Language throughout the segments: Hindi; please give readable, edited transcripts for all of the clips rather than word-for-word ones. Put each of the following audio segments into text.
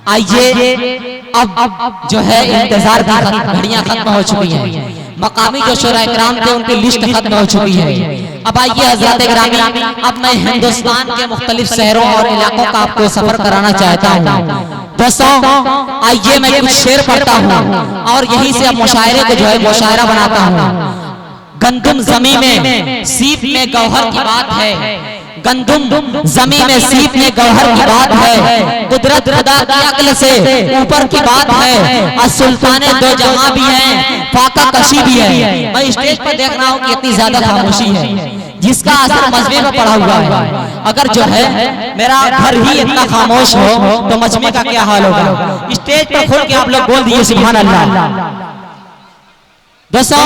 आइए अब जो है इंतजार की घड़ियां खत्म हो चुकी हैं। मकामी जो शोरा इकराम थे उनकी लिस्ट खत्म हो चुकी है। अब आइए हजरत ग्रामी, अब मैं हिंदुस्तान के मुख्तलिफ शहरों और इलाकों का आपको सफर कराना चाहता हूँ। दोस्तों आइए मैं कुछ शेर पढ़ता हूँ और यहीं से अब मुशायरे को जो है मुशायरा बनाता हूँ। गंदुम जमी में सीप में गौहर की बात है, गंदुम जमी में सीप में गौहर की बात है, कुदरत खुदा की अक्ल से ऊपर की बात है, सुल्ताने दो जहां भी हैं, फाका कशी भी है। मैं स्टेज पर देख रहा हूँ कि इतनी ज्यादा खामोशी है जिसका असर मजमे में पड़ा हुआ है। अगर जो है मेरा घर ही इतना खामोश हो तो मजमे का क्या हाल होगा। स्टेज पर खोल के आप लोग बोल दिए सुभान अल्लाह। दोस्तों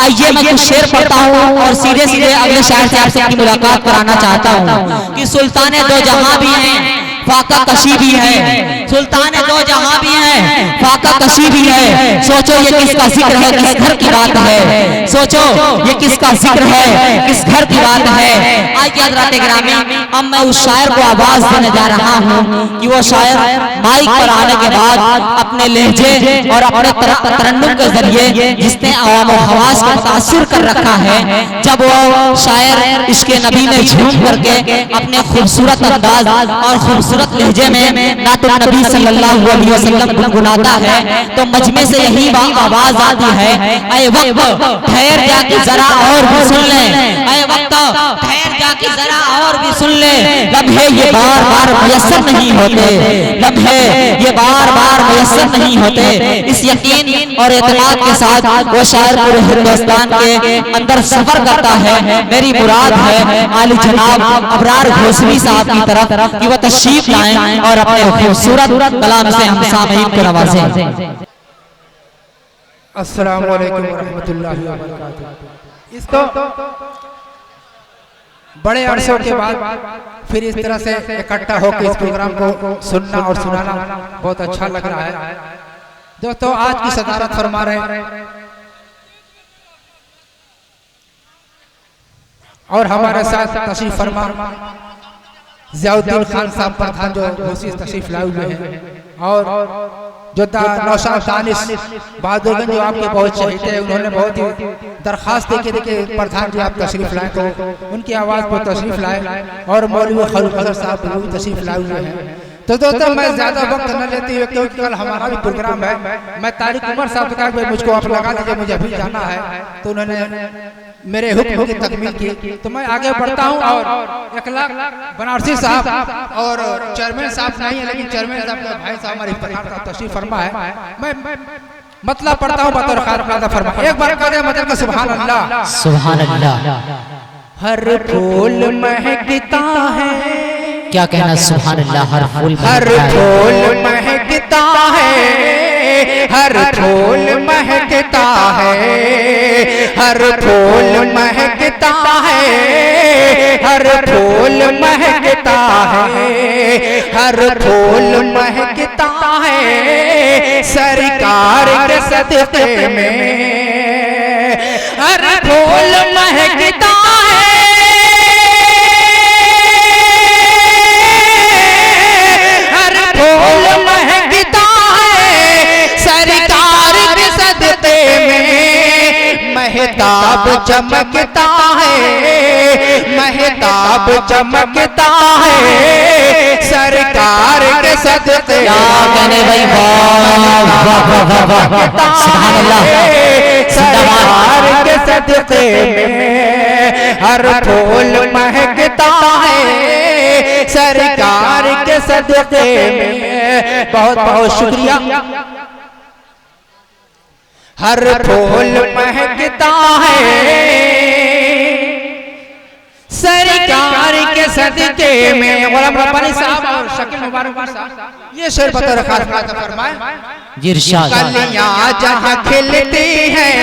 आइए मैं कुछ शेर पढ़ता हूँ और सीधे सीधे अगले शायर से आपसे अपनी मुलाकात कराना चाहता हूँ कि सुल्ताने दो जहां भी हैं, फाका कशी भी है, सुल्ताने दो जहां भी हैं, फाका कशी भी है। सोचो ये किसका जिक्र है, किस घर की बात है, सोचो ये किसका जिक्र है, किस घर की बात है। आज हज़रात ग्रामी, अब मैं उस शायर को आवाज देने जा रहा हूँ कि वो शायर माइक पर आने के बाद अपने लहजे और अपने तरन्नुम के जरिए जिसने आवाम और हवास को मुतासिर कर रखा है, जब वो शायर इसके नबी में झूम करके अपने खूबसूरत अंदाज और खूबसूरत लहजे में नात नबी सल्लल्लाहु अलैहि वसल्लम गुनगुनाता है तो मजमे से यही आवाज आती है, ऐ वक्त ठहर जाके जरा और भी सुन ले, ऐ वक्त ठहर जाके जरा और भी सुन ले। लम्हे ये बार बार मुयस्सर नहीं होते, लम्हे ये बार बार मुयस्सर नहीं होते। इस यकीन और एतमाद के साथ वो शायर पूरे हिंदुस्तान के अंदर सफर करता है। मेरी मुराद है आली जनाब अबरार घोसवी साहब की तरफ कि वो तशरीफ लाएं और अपने खूबसूरत कलाम से हम सामईन को नवाजें। अस्सलाम वालेकुम रहमतुल्लाहि व बरकातहू। इसको बड़े अरसों के बाद फिर इस तरह से इकट्ठा होकर इस प्रोग्राम को सुनना और सुनाना बहुत अच्छा लग रहा है। दोस्तों आज की सदारत फरमा रहे और हमारे साथ तशरीफ फरमा ज़ियाउद्दीन खान साहब प्रधान जो तशरीफ लाए हुए हैं और जो नौशाद दानिश बहादुरगंज जो आपके बहुत शहीद थे, उन्होंने बहुत ही दरख्वास्त देके देखिए प्रधान जी आप तशरीफ लाए तो उनकी आवाज़ पर तशरीफ लाए और मौलवी खलील साहब भी तशरीफ लाए हुए हैं। तो दोस्तों मैं ज्यादा वक्त न लेती हूँ क्योंकि कल हमारा भी प्रोग्राम है। मैं तारिक उमर साहब का मुझको आप लगा दीजिए, मुझे अभी जाना है, तो उन्होंने मेरे हुक्म की तकमील की तो मैं आगे बढ़ता हूँ। और 1 लाख बनारसी साहब और चेयरमैन साहब नहीं है लेकिन चेयरमैन साहब का भाई साहब हमारे प्रधान का तशरीफ फरमा है। मैं मतलब पढ़ता हूँ बतौर खार फरमा। एक बार करें मतलब सुभान अल्लाह सुभान अल्लाह। हर फूल महकता है, क्या कहना सुभान अल्लाह। हर फूल महकता है, हर फूल महकता है, हर फूल महकता है, हर फूल महकता है, हर फूल महकता है सरकार के सदक़े में, हर फूल महकता महताब चमकता है, महताब चमकता है सरकार के सदक़े सरकार के सदक़े में, हर फूल महकता है सरकार के सदक़े में। बहुत बहुत शुक्रिया। हर फूल महकता है सरकार के सदक़े में। रब्बानी साहब और शकील मुबारक साहब ये शेर बता रखा फरमाए। कलियां जहाँ खिलती हैं,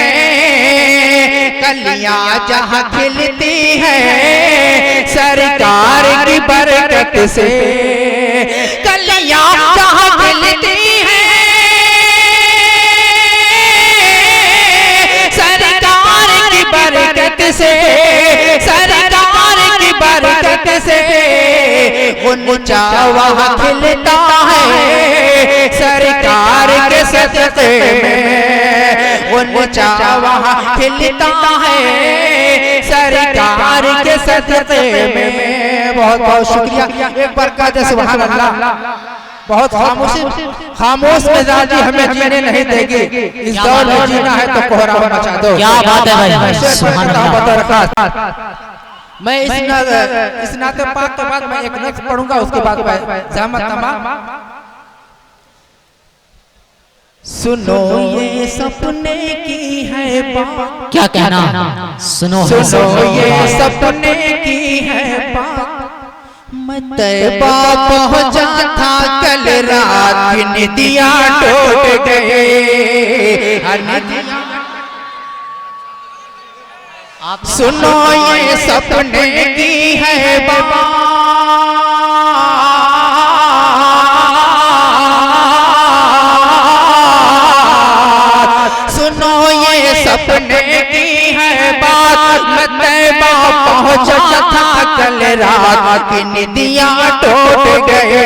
कलियां जहाँ खिलती हैं सरकार की बरकत से, कलियां जहाँ खिलती से, सरकार की बरकत से, गुंचा वहाँ खिलता है में ऊंचा वहाँ खिलता है सरकार के सदक़े में। बहुत बहुत शुक्रिया, एक बार कहा जाए सुभान अल्लाह। बहुत खामोश मिजाजी हमें जीने नहीं देगी, इस दौर में जीना है तो कोहराम मचा दो। क्या बात है भाई, सुभान अल्लाह। मैं इस नाते पाक के बाद मैं एक नक्श पढ़ूंगा, उसके बाद जहमत तमाम। सुनो ये सपने की है बात, क्या कहना, सुनो ये सपने की है बात। मैं तैबा पहुंचा था कल रात, निदिया टूट गए। सुनो ये सपने की है बात, सुनो ये सपने की है बात। मैं तैबा पहुंचा था कल रात, की निदिया टूट गए,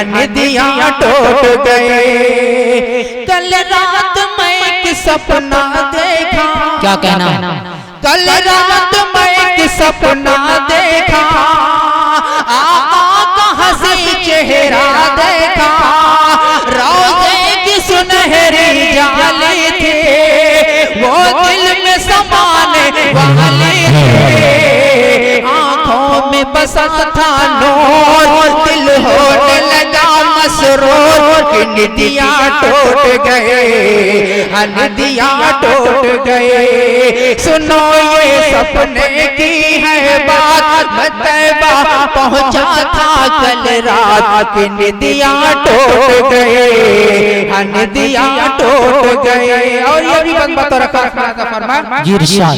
निदिया टूट गए। कल रात मैं एक सपना देखा, क्या कहना, कल रात मैं एक सपना देखा। आका का हंसी चेहरा देखा, रोज़े की सुनहरी जाली थी, वो दिल में समाने वाली थी। आँखों में बसा था नूर, दिल होने लगा मसरूर, कि निदिया टूट गए, निदिया टूट गए। सुनो ये सपने की है बात, मैं तैबा पहुंचा था कल रात, की निदिया टूट गए, निदिया टूट गए। और ये भी बंद रखा फरमा जी इरशाद।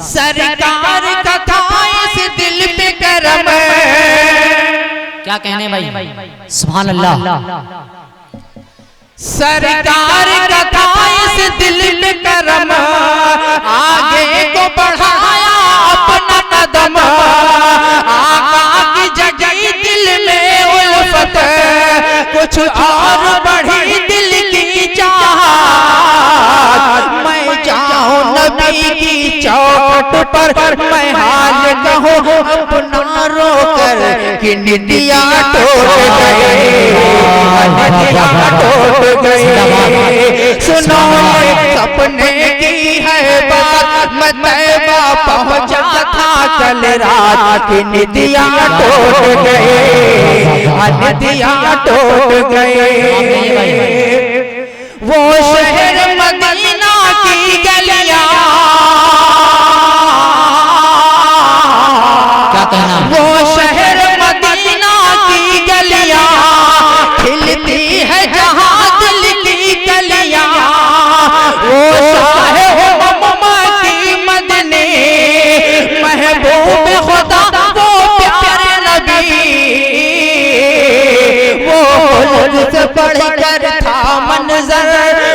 सरकार का था इस दिल पे करम, क्या कहने भाई, सुभान अल्लाह। सरकार का था इस दिल पे करम, आगे को बढ़ाया अपना कदम। आका की जगह दिल में उल्फत, कुछ और बढ़ी दिल की चाहत। मैं जाऊं नबी की चौखट पर, मैं हाल कहूँ अपना रोकर, कि निदिया टूट गए, निदिया टूट गए। सुनो सपने की है बात, मैं तैबा पहुंचा था कल रात, की निदिया टूट गए, निदिया टूट गए। वो शहर मदीना की गलियां, क्या कहना, वो शहर मदीना की गलियां, खिलती है जहां दिल की कलियां। वो साहिब की मदनी, महबूब खुदा वो प्यारे नबी, वो खुद से बढ़कर था मंजर,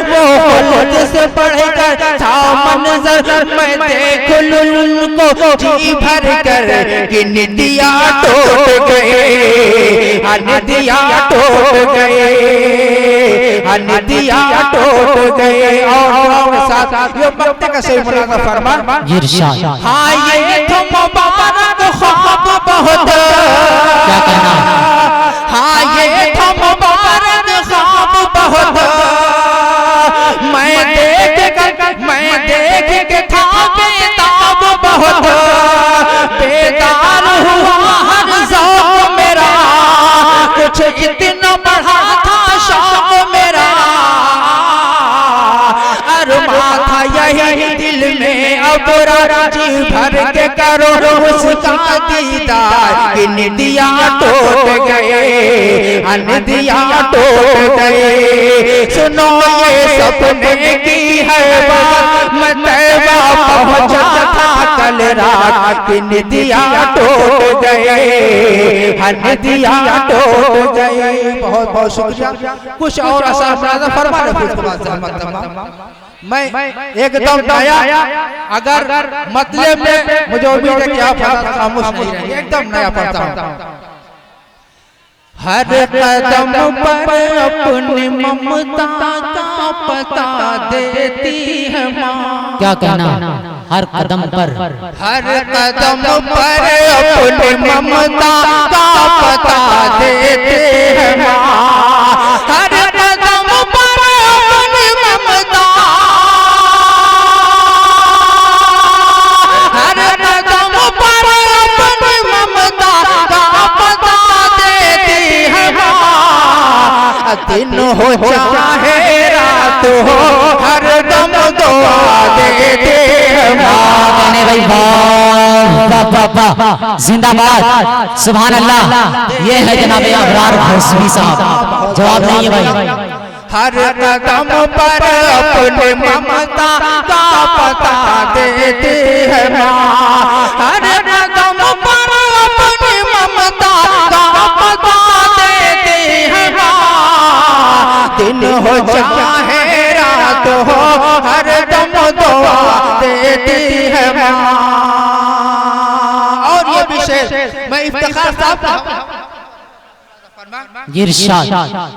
वो खुद से बढ़कर था मंजर। मैं देख लूं उनको जी भर कर, कि निदिया टूट गए, निदिया टूट गए, निदिया टूट गए। और साथ ये मक्ते का सही मुलाज़ा फरमा जी इरशाद। हाँ ये तो मुबारक ख्वाब बहुत, क्या कहना, हाँ ये तो मुबारक ख्वाब बहुत। मैं देख के था बेताब बहुत, बेदार हुआ हर ज़ौक़ मेरा, कुछ इतना बढ़ा था शौक़ मेरा। अरमा था यही दिल में, अब राजी भर के करो उसका दीदार, कि निदिया टूट गए, निदिया टूट गए। सुनो ये सपने की है बात, मैं तैबा पहुंचा था कल रात, की निदिया टूट गए, निदिया टूट गए। बहुत बहुत शुक्रिया। कुछ और आसान फरमा मैं एकदम नया, अगर मतलब में मुझे उम्मीद है कि आप खामोश नहीं रहेंगे, एकदम नया पढ़ता हूँ। हर कदम पर अपनी ममता का पता देती है माँ। क्या कहना, हर कदम पर, हर कदम पर अपनी ममता का पता देती है माँ। हर कदम पर अपनी ममता, हर कदम पर अपनी ममता का पता देती है माँ। दिन हो चाहे रात हो हर दम दुआ देती है माँ। भाई वाह, जिंदाबाद, सुभान अल्लाह। ये है जनाबे अबरार भोसवी साहब, जवाब नहीं है भाई। हर कदम पर अपनी ममता का पता देती है माँ। हर कदम पर अपनी ममता का पता देती है माँ। दिन हो चाहे रात हो हर दम दुआ देती है माँ। और ये विशेष मैं इफ्तिखार साहब इरशाद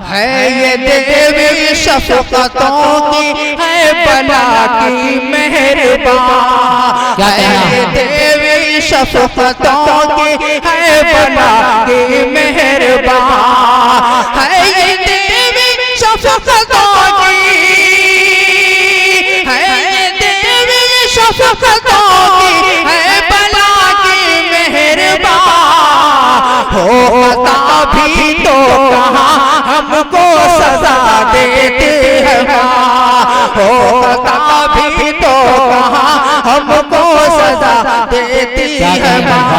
है, ये देवी शफ़क़तों की है बला की मेहरबान। क्या कहना, ये देवी शफ़क़तों की है बला की मेहरबान। है ये देवी शफ़क़तों की, है ये देवी शफ़क़तों की है बला की मेहरबान। हो पता भी तो कहाँ हमको सजा देती है माँ। हो पता भी तो कहाँ हमको सजा देती है माँ।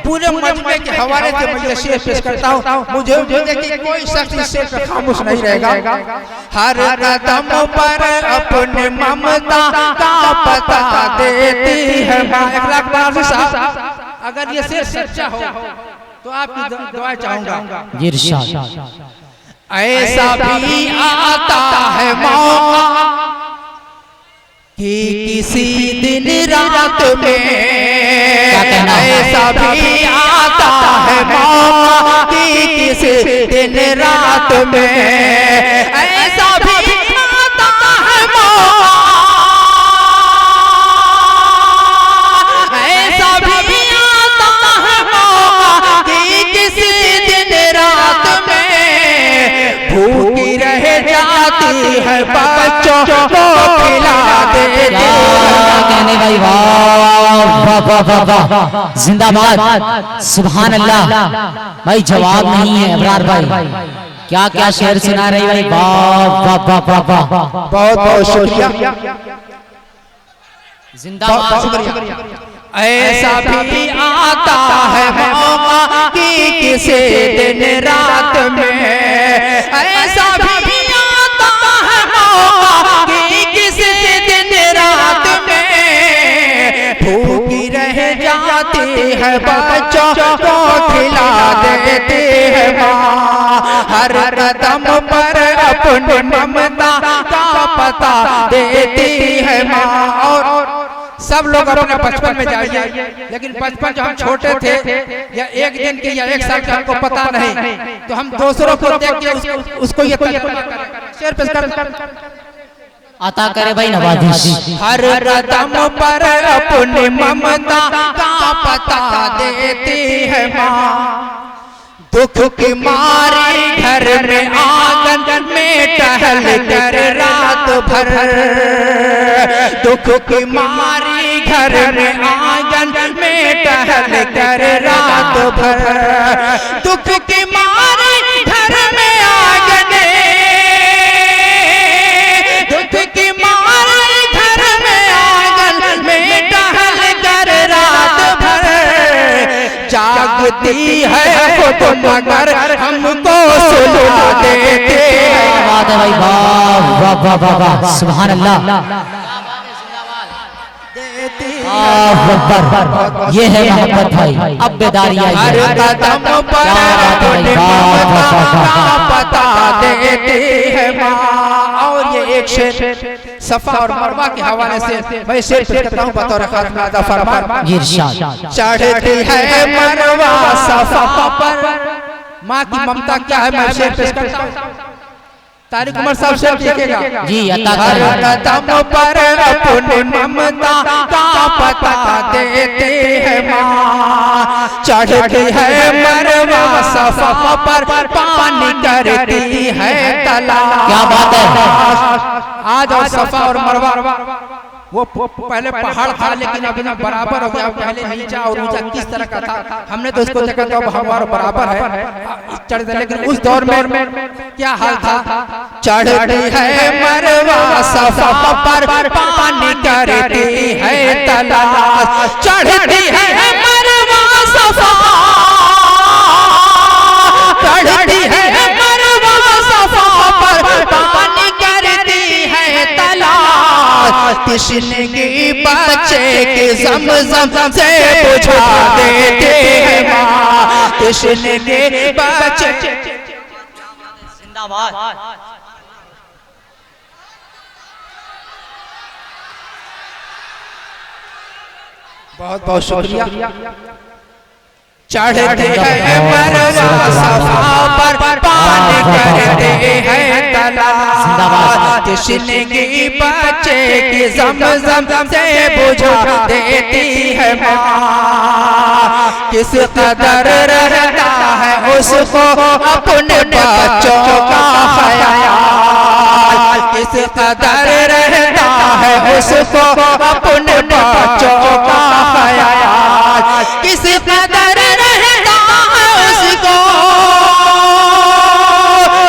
पूरे मजमे के हवाले से मैं ये शेर पेश करता हूँ। मुझे उम्मीद है कि कोई शख्स इस शेर पर खामोश नहीं रहेगा। हर कदम पर अपने ममता का पता देती है माँ। 1 लाख बार साहब, अगर ये शेर सच्चा हो तो आपकी दुआ चाहूंगा। इरशाद ऐसा भी आता है मौका कि किसी दिन रात में, ऐसा भी आता है मौका कि किसी दिन रात में, ऐसा भी आता है मौका, ऐसा भी आता है मौका कि किसी दिन रात में भूखी रह जाती है बच्चों को खिला देती है। कहने भाई वाह वाह वाह वाह, जिंदाबाद, सुभान अल्लाह। भाई जवाब नहीं है अबरार भाई, क्या क्या शेर सुना रही भाई, वाह वाह वाह वाह वाह, बहुत बहुत शुक्रिया, जिंदाबाद, शुक्रिया। ऐसा भी आता है मौका कि किसी दिन रात में, ऐसा भी आता है मौका कि किसी दिन रात में भूखी रह जाती है बच्चों को खिला देती है माँ। हर कदम पर अपनी ममता का पता देती है माँ। और सब लोग अपने बचपन में जाइए, लेकिन बचपन जो हम छोटे थे या 1 दिन के या 1 साल के हमको पता नहीं, तो हम दूसरों को देख के उसको ये शेर पेश कर अता करे भाई नवाजिश। हर कदम पर अपनी ममता का पता देती है माँ। दुख की मारी घर में आंगन में टहल कर रात भर, दुख की मारी घर में आंगन में टहल कर रात भर, दुख की मारी घर में आंगन, दुख की मारी घर में आंगन में टहल कर रात भर, जागती है खुद मगर हमको सुला देती है। बात है भाई, वाह वाह वाह वाह वाह, सुभान अल्लाह, ये है मोहब्बत भाई, अब बेदारी आई हर है। कदम पर अपनी ममता का पता देती है माँ। और ये एक शेर सफा और मरवा के हवाले से मैं शेर पेश करता हूँ बतौर खारखनादा फरमान। इरशाद चढ़ती है मरवा सफा पर माँ की ममता क्या है, मैं शेर पेश करता हूँ। तारिक उमर साहब शेर लिखेगा जी, अता हर कदम पर अपनी ममता का पता देते हैं माँ, चढ़ती है मरवा सफा पर पानी करती है तलाश। क्या बात है। आज और सफा और मरवा वो पहले पहाड़ था, लेकिन अभी ना बराबर हो गया। पहले नीचा और ऊंचा किस तरह का था, हमने तो उसको देखा तो अब हमारा बराबर है चढ़, लेकिन उस दौर में क्या हाल था। चढ़ती है मरवा सफा पर पानी करती है तलाश, चढ़ती है मरवा सफा, चढ़ती है मरवा सफा पर पानी करती है तलाश, तृष्णगी बच्चे के ज़मज़म से बुझा देते हैं माँ, तृष्णगी बच्चे। जिंदाबाद। बहुत बहुत शुक्रिया। चढ़ते हैं मरवा सफा पर पानी करते हैं तलाश, तृष्णगी बच्चे की ज़मज़म से बुझा देती है माँ। किस कदर रहता है उसको अपने बच्चों का ख्याल, किस कदर रहता है उसको अपने बच्चों का ख्याल, किस कदर रहता है उसको,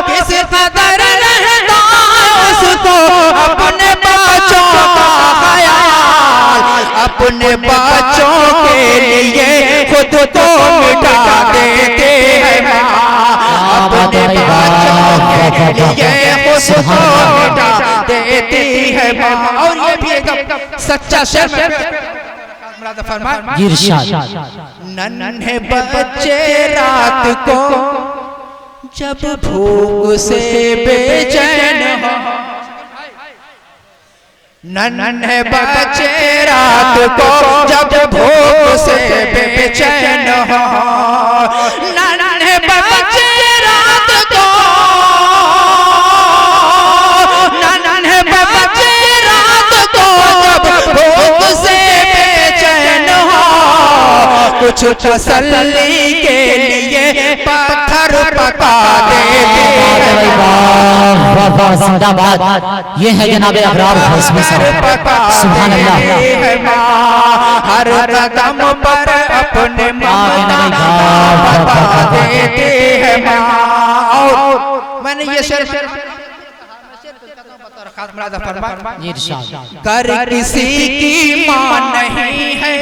किस कदर रहता है उसको अपने बच्चों का ख्याल, अपने बच्चों के लिए खुद को मिटा देते हैं माँ, अपने बच्चों के लिए खुद को मिटा देती है माँ। और ये भी एक सच्चा शेर नन्हे बच्चे रात को जब भूख से बेचैन हो, नन्हे बच्चे रात को जब भूख से बेचैन हो, नन्हे बच्चे रात को, नन्हे बच्चे रात को जब भूख से बेचैन हो, कुछ तसल्ली के लिए पत्थर पका देते हैं। जिंदाबाद। ये है जनाब अबरार हौसमी साहब, सुभान अल्लाह। हर कदम पर अपने ममता पता देते हैं माँ। और मैंने ये शेर कर किसी की माँ नहीं है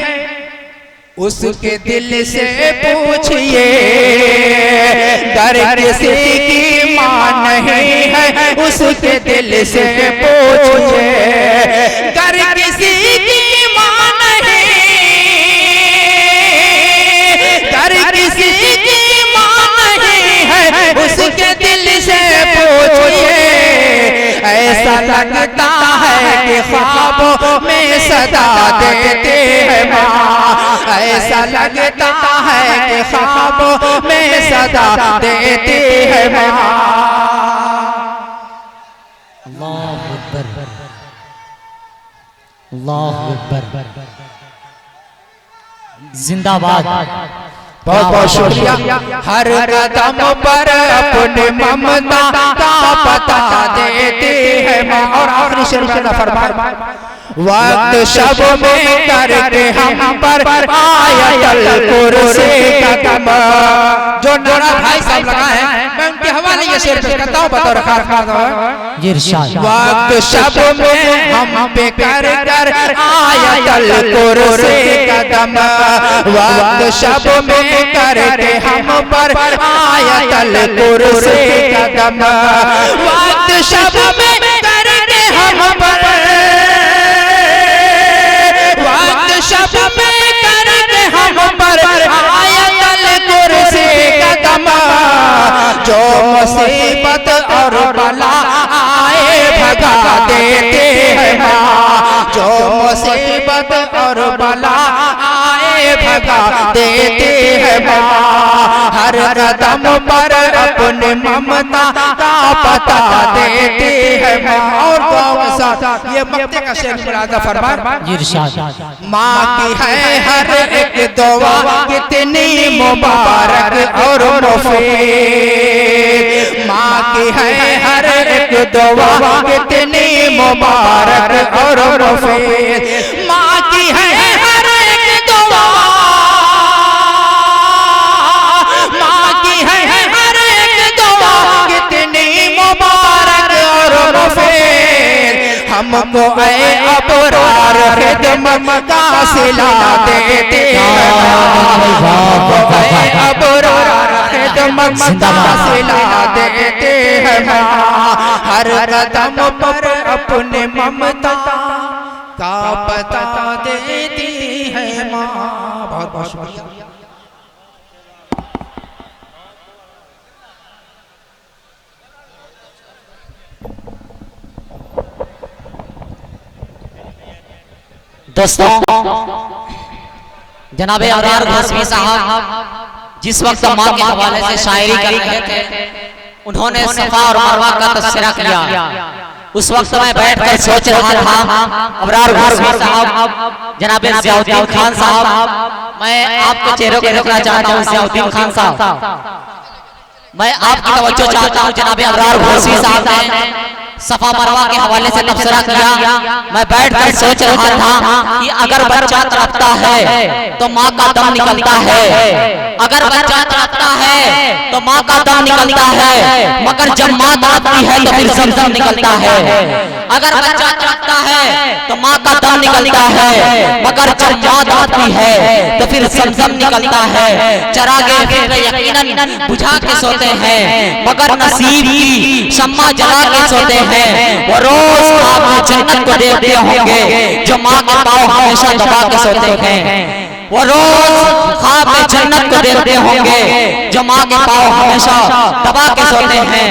उसके दिल से पूछिए, कर किसी की माँ नहीं है उसके दिल से पूछिए, कर किसी की माँ नहीं, कर किसी की माँ नहीं है उसके दिल से पूछिए। ऐसा लगता है कि ख्वाबों में सदा देते हैं माँ, ऐसा लगता है कि ख्वाबों में सदा देते हैं माँ। अल्लाहु अकबर, अल्लाहु अकबर। जिंदाबाद। बहुत बहुत शुक्रिया। हर कदम पर अपने ममता का पता देते हैं माँ। और आखिरी शेर में फरमाए, वक्त शब में करके हम पर आयतल कुर्सी का कम। जो नारा भाई साहब लगाए हैं मैं उनके हवाले ये शेर पेश करता हूँ, बतौर खास। वक्त शब में हम पे कर कर आयतल कुर्सी का कम, वक्त शब में करके हम पर आयतल कुर्सी का कम, वक्त शब में करके हम पर, वक्त शब में करके हम पर आयतल कुर्सी का कम। जो मुसीबत और बला आए भगा देते हैं माँ, जो मुसीबत और बला आए भगा देती है माँ। हर कदम पर अपने ममता का पता देती है माँ। और दुआओं के साथ ये मक्ते का शेर मुलाजा फरमान। माँ की है हर एक दुआ कितनी मुबारक और मुफीद। माँ की है हर एक दुआ कितनी मुबारक और मुफीद। माँ की है हर एक दुआ, माँ की है हर एक दुआ कितनी मुबारक और मुफीद। हमको ऐ अबरार खिदमत का सिला देते हैं, अबरार खिदमत का सिला देते हैं माँ। हर कदम पर अपने ममता का पता देती है माँ। बहुत बहुत शुक्रिया। दोस्तों, जनाबे अबरार घोषवी साहब जिस वक्त माँ के हवाले से शायरी कर रहे थे, उन्होंने सफा और मरवा का तस्करा किया। उस वक्त मैं बैठकर सोच रहा था, अबरार घोषवी साहब, जनाबे ज़ियाउद्दीन खान साहब, मैं आपके चेहरों को देखना चाहता हूँ। ज़ियाउद्दीन खान साहब, मैं आपकी तवज्जो चाहता हूँ। जनाबे अबरार घोषवी साहब ने सफा मरवा के हवाले से तबसरा किया। मैं बैठकर सोच रहा था कि अगर बच्चा तड़पता है तो माँ का दम निकलता है, अगर बच्चा तड़पता है तो माँ का दम निकलता है, मगर जब माँ तड़पती है तो फिर ज़मज़म निकलता है। अगर बच्चा तड़पता है तो माँ का दम निकलता है, मगर जब माँ तड़पती है तो फिर ज़मज़म निकलता है। चरागे फिक्र यकीनन बुझा के सोते हैं, मगर नसीब की शम्मा जला के सोते हैं। वो रोज ख्वाब जन्नत को देखते होंगे जो माँ के पाँव हमेशा दबा के सोते हैं। वो रोज ख्वाब में जन्नत को देखते होंगे जो माँ के पाँव हमेशा दबा के सोते हैं।